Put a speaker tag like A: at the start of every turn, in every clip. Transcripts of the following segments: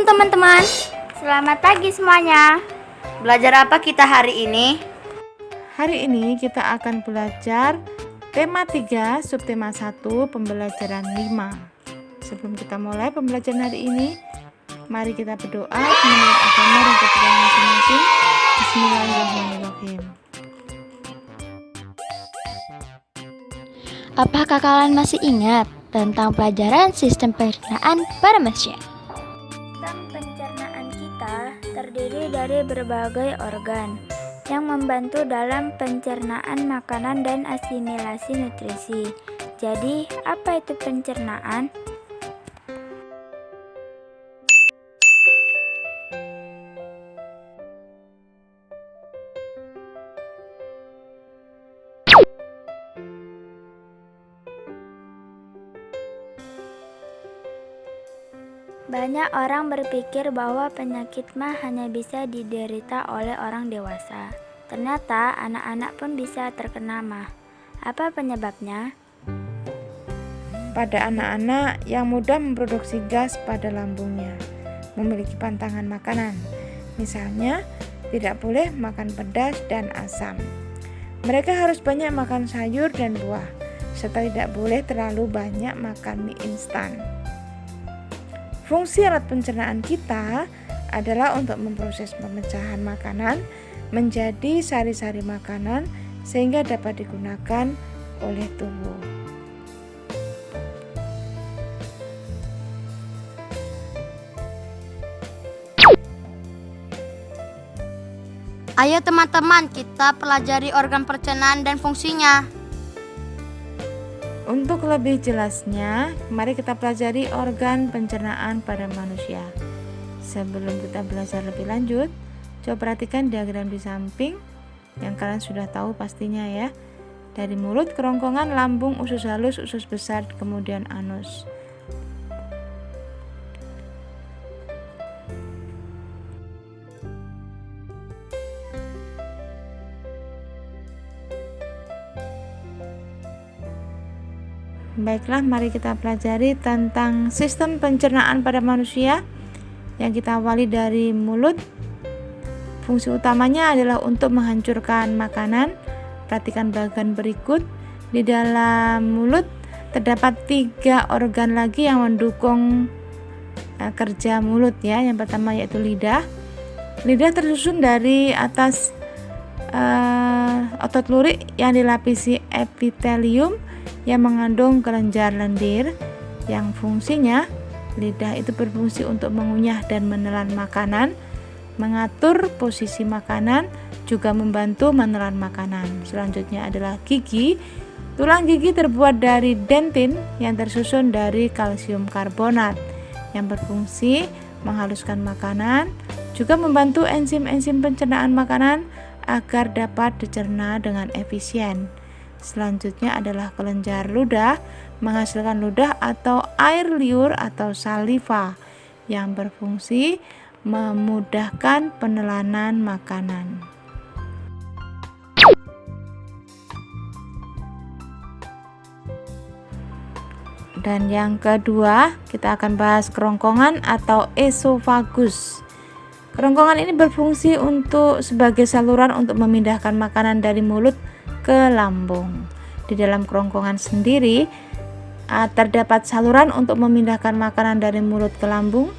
A: teman-teman. Selamat pagi semuanya. Belajar apa kita hari ini?
B: Hari ini kita akan belajar tema 3, subtema 1, pembelajaran 5. Sebelum kita mulai pembelajaran hari ini, mari kita berdoa menurut agama dan kepercayaan masing-masing. Bismillahirrahmanirrahim.
C: Apakah kalian masih ingat tentang pelajaran sistem pencernaan pada manusia?
D: Sistem pencernaan kita terdiri dari berbagai organ yang membantu dalam pencernaan makanan dan asimilasi nutrisi. Jadi, apa itu pencernaan? Banyak orang berpikir bahwa penyakit mah hanya bisa diderita oleh orang dewasa. Ternyata anak-anak pun bisa terkena mah. Apa penyebabnya?
B: Pada anak-anak yang mudah memproduksi gas pada lambungnya, memiliki pantangan makanan. Misalnya, tidak boleh makan pedas dan asam. Mereka harus banyak makan sayur dan buah, serta tidak boleh terlalu banyak makan mie instan. Fungsi alat pencernaan kita adalah untuk memproses pemecahan makanan menjadi sari-sari makanan sehingga dapat digunakan oleh tubuh.
A: Ayo teman-teman, kita pelajari organ pencernaan dan fungsinya.
B: Untuk lebih jelasnya, mari kita pelajari organ pencernaan pada manusia. Sebelum kita belajar lebih lanjut, coba perhatikan diagram di samping yang kalian sudah tahu pastinya ya. Dari mulut, kerongkongan, lambung, usus halus, usus besar, kemudian anus. Baiklah, mari kita pelajari tentang sistem pencernaan pada manusia yang kita awali dari mulut. Fungsi utamanya adalah untuk menghancurkan makanan. Perhatikan bagian berikut. Di dalam mulut terdapat 3 organ lagi yang mendukung kerja mulut ya. Yang pertama yaitu lidah. Lidah tersusun dari atas otot lurik yang dilapisi epitelium yang mengandung kelenjar lendir, yang fungsinya lidah itu berfungsi untuk mengunyah dan menelan makanan, mengatur posisi makanan, juga membantu menelan makanan. Selanjutnya adalah gigi. Tulang gigi terbuat dari dentin yang tersusun dari kalsium karbonat yang berfungsi menghaluskan makanan, juga membantu enzim-enzim pencernaan makanan agar dapat dicerna dengan efisien. Selanjutnya adalah kelenjar ludah, menghasilkan ludah atau air liur atau saliva yang berfungsi memudahkan penelanan makanan. Dan yang kedua, kita akan bahas kerongkongan atau esofagus. Kerongkongan ini berfungsi sebagai saluran untuk memindahkan makanan dari mulut ke lambung. Di dalam kerongkongan sendiri terdapat saluran untuk memindahkan makanan dari mulut ke lambung,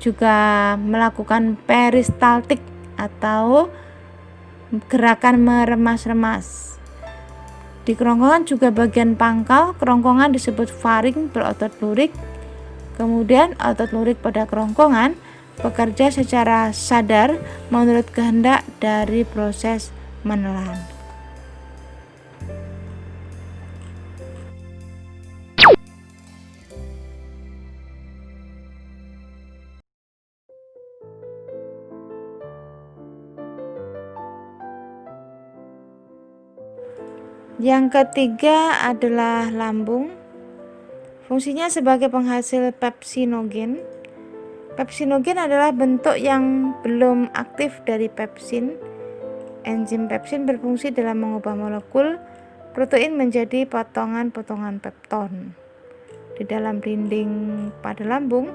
B: juga melakukan peristaltik atau gerakan meremas-remas. Di kerongkongan juga bagian pangkal kerongkongan disebut faring berotot lurik. Kemudian otot lurik pada kerongkongan bekerja secara sadar menurut kehendak dari proses menelan. Yang ketiga adalah lambung. Fungsinya sebagai penghasil pepsinogen. Pepsinogen adalah bentuk yang belum aktif dari pepsin. Enzim pepsin berfungsi dalam mengubah molekul protein menjadi potongan-potongan pepton. Di dalam dinding pada lambung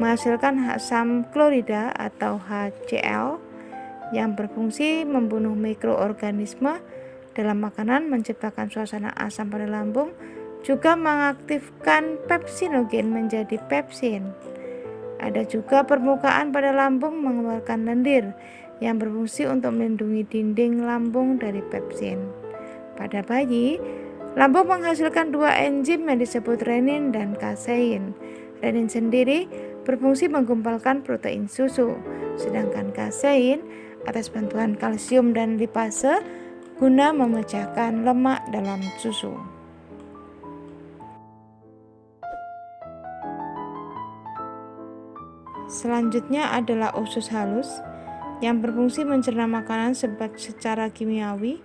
B: menghasilkan asam klorida atau HCl yang berfungsi membunuh mikroorganisme dalam makanan, menciptakan suasana asam pada lambung, juga mengaktifkan pepsinogen menjadi pepsin. Ada juga permukaan pada lambung mengeluarkan lendir yang berfungsi untuk melindungi dinding lambung dari pepsin. Pada bayi, lambung menghasilkan dua enzim yang disebut renin dan kasein. Renin sendiri berfungsi menggumpalkan protein susu, sedangkan kasein atas bantuan kalsium dan lipase guna memecahkan lemak dalam susu. Selanjutnya adalah usus halus yang berfungsi mencerna makanan secara kimiawi,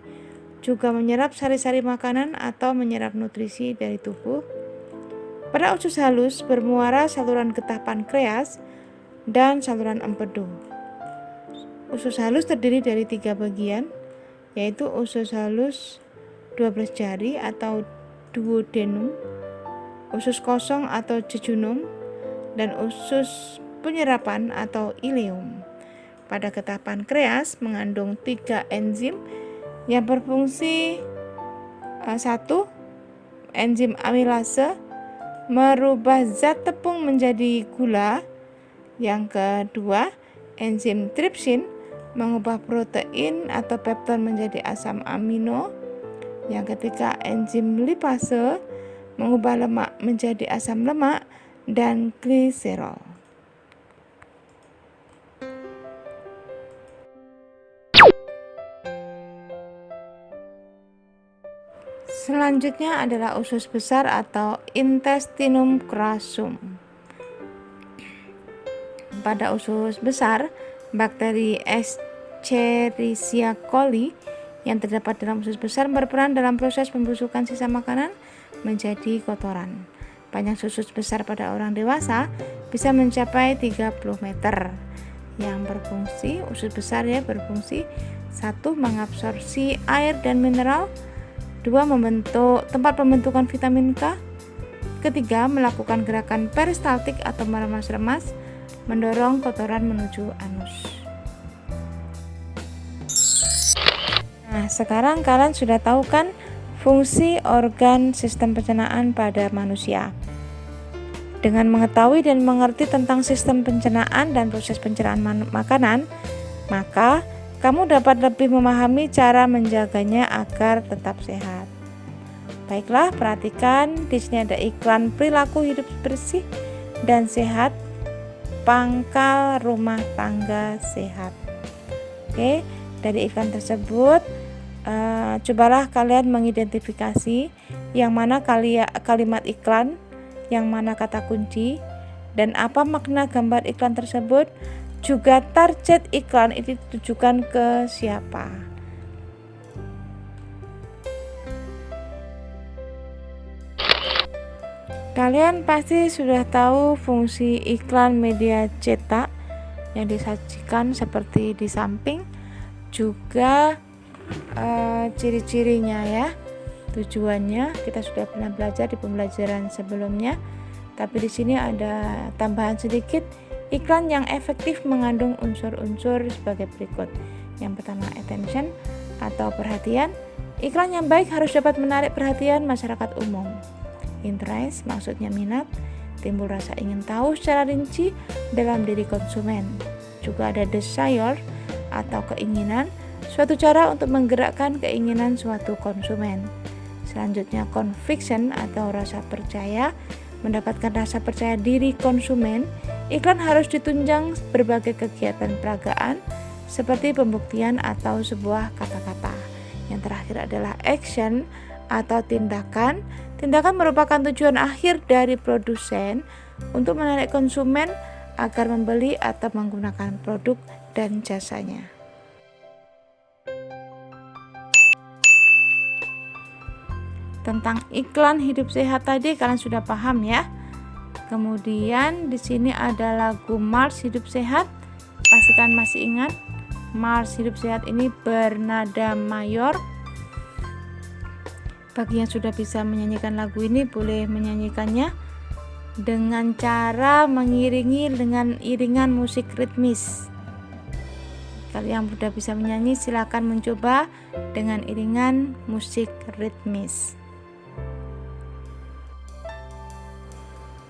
B: juga menyerap sari-sari makanan atau menyerap nutrisi dari tubuh. Pada usus halus bermuara saluran getah pankreas dan saluran empedu. Usus halus terdiri dari 3 bagian, yaitu usus halus 12 jari atau duodenum, usus kosong atau jejunum, dan usus penyerapan atau ileum. Pada getah pankreas mengandung 3 enzim yang berfungsi 1. Enzim amilase merubah zat tepung menjadi gula. Yang kedua, enzim tripsin mengubah protein atau pepton menjadi asam amino. Yang ketiga, enzim lipase mengubah lemak menjadi asam lemak dan gliserol. Selanjutnya adalah usus besar atau intestinum crassum. Pada usus besar, bakteri Escherichia coli yang terdapat dalam usus besar berperan dalam proses pembusukan sisa makanan menjadi kotoran. Panjang usus besar pada orang dewasa bisa mencapai 30 meter. Yang berfungsi, usus besar berfungsi 1. Mengabsorpsi air dan mineral, 2. Membentuk tempat pembentukan vitamin K, ketiga melakukan gerakan peristaltik atau meremas-remas, mendorong kotoran menuju anus. Nah, sekarang kalian sudah tahu kan fungsi organ sistem pencernaan pada manusia. Dengan mengetahui dan mengerti tentang sistem pencernaan dan proses pencernaan makanan, maka kamu dapat lebih memahami cara menjaganya agar tetap sehat. Baiklah, perhatikan di sini ada iklan perilaku hidup bersih dan sehat, pangkal rumah tangga sehat. Oke, dari iklan tersebut cobalah kalian mengidentifikasi yang mana kalimat iklan, yang mana kata kunci, dan apa makna gambar iklan tersebut. Juga target iklan itu ditujukan ke siapa. Kalian pasti sudah tahu fungsi iklan media cetak yang disajikan seperti di samping, juga ciri-cirinya ya. Tujuannya kita sudah pernah belajar di pembelajaran sebelumnya, tapi di sini ada tambahan sedikit. Iklan yang efektif mengandung unsur-unsur sebagai berikut. Yang pertama, attention atau perhatian. Iklan yang baik harus dapat menarik perhatian masyarakat umum. Interest maksudnya minat, timbul rasa ingin tahu secara rinci dalam diri konsumen. Juga ada desire atau keinginan, suatu cara untuk menggerakkan keinginan suatu konsumen. Selanjutnya, conviction atau rasa percaya, mendapatkan rasa percaya diri konsumen. Iklan harus ditunjang berbagai kegiatan peragaan seperti pembuktian atau sebuah kata-kata. Yang terakhir adalah action atau tindakan. Tindakan merupakan tujuan akhir dari produsen untuk menarik konsumen agar membeli atau menggunakan produk dan jasanya. Tentang iklan hidup sehat tadi kalian sudah paham ya. Kemudian di sini ada lagu Mars Hidup Sehat. Pastikan masih ingat. Mars Hidup Sehat ini bernada mayor. Bagi yang sudah bisa menyanyikan lagu ini boleh menyanyikannya. dengan cara mengiringi dengan iringan musik ritmis. Kalau yang sudah bisa menyanyi silakan mencoba dengan iringan musik ritmis.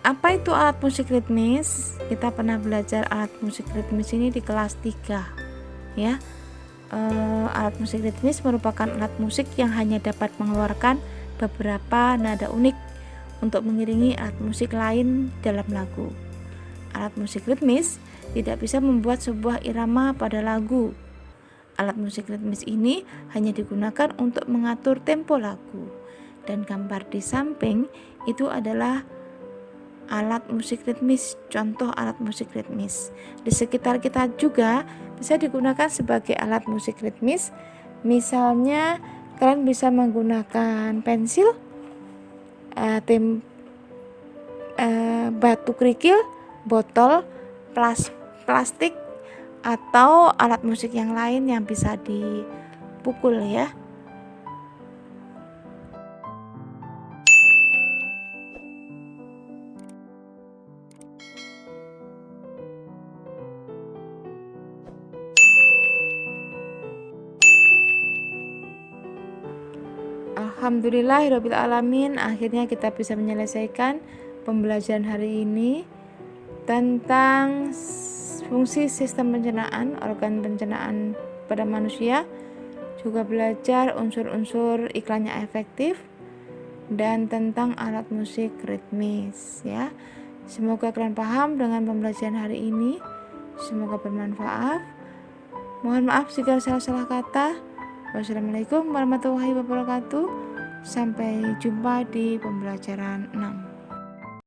B: Apa itu alat musik ritmis? Kita pernah belajar alat musik ritmis ini di kelas 3 ya. Alat musik ritmis merupakan alat musik yang hanya dapat mengeluarkan beberapa nada unik untuk mengiringi alat musik lain dalam lagu. Alat musik ritmis tidak bisa membuat sebuah irama pada lagu. Alat musik ritmis ini hanya digunakan untuk mengatur tempo lagu. Dan gambar di samping itu adalah alat musik ritmis, contoh alat musik ritmis. Di sekitar kita juga bisa digunakan sebagai alat musik ritmis. Misalnya kalian bisa menggunakan pensil, batu kerikil, botol, plastik, atau alat musik yang lain yang bisa dipukul ya. Alhamdulillahirabbil alamin, akhirnya kita bisa menyelesaikan pembelajaran hari ini tentang fungsi sistem pencernaan, organ pencernaan pada manusia, juga belajar unsur-unsur iklannya efektif dan tentang alat musik ritmis ya. Semoga kalian paham dengan pembelajaran hari ini. Semoga bermanfaat. Mohon maaf jika salah-salah kata. Wassalamualaikum warahmatullahi wabarakatuh. Sampai jumpa di pembelajaran 6.